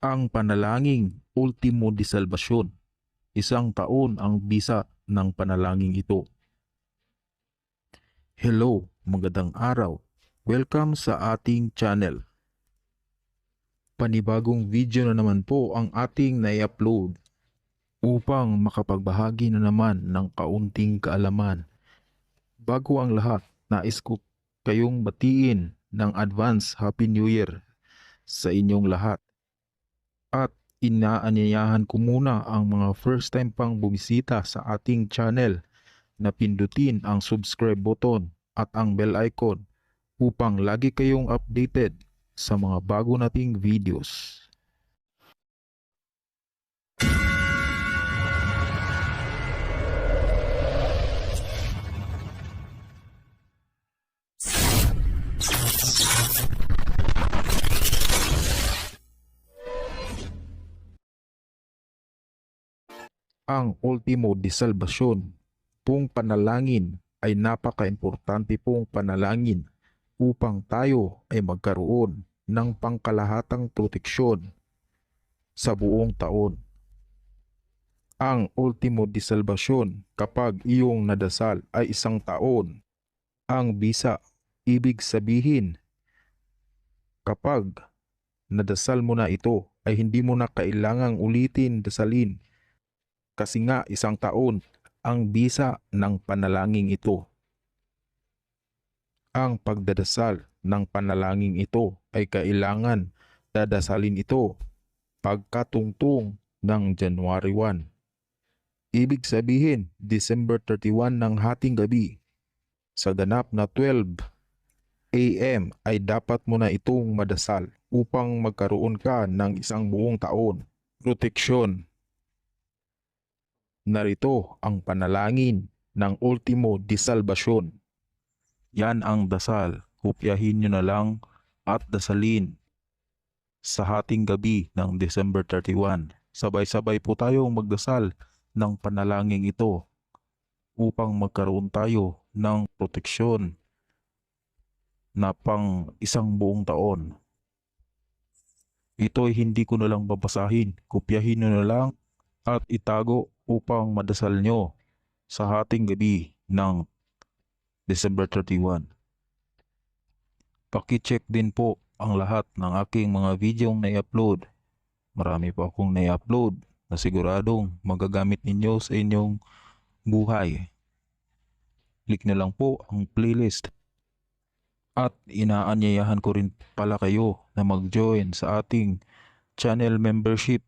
Ang panalangin Ultimo de Salvacion. Isang taon ang bisa ng panalangin ito. Hello, magandang araw. Welcome sa ating channel. Panibagong video na naman po ang ating nai-upload upang makapagbahagi na naman ng kaunting kaalaman. Bago ang lahat, nais ko kayong batiin ng advance Happy New Year sa inyong lahat. At inaanyayahan ko muna ang mga first time pang bumisita sa ating channel na pindutin ang subscribe button at ang bell icon upang lagi kayong updated sa mga bago nating videos. Ang Ultimo de Salvacion pong panalangin ay napaka-importante pong panalangin upang tayo ay magkaroon ng pangkalahatang proteksyon sa buong taon. Ang Ultimo de Salvacion kapag iyong nadasal ay isang taon. Ang bisa, ibig sabihin kapag nadasal mo na ito ay hindi mo na kailangang ulitin dasalin kasi nga isang taon ang bisa ng panalangin ito. Ang pagdadasal ng panalangin ito ay kailangan dadasalin ito pagkatungtong ng January 1. Ibig sabihin, December 31 ng hating gabi. Sa ganap na 12 AM ay dapat mo na itong madasal upang magkaroon ka ng isang buong taon. Proteksyon. Narito ang panalangin ng Ultimo de Salvacion. Yan ang dasal. Kopyahin nyo na lang at dasalin sa hating gabi ng December 31. Sabay-sabay po tayong magdasal ng panalangin ito upang magkaroon tayo ng proteksyon na pang isang buong taon. Ito ay hindi ko na lang babasahin. Kopyahin nyo na lang at itago upang madasal nyo sa hating gabi ng December 31. Paki-check din po ang lahat ng aking mga videong na-upload. Marami po akong na-upload na siguradong magagamit ninyo sa inyong buhay. Click na lang po ang playlist. At inaanyayahan ko rin pala kayo na mag-join sa ating channel membership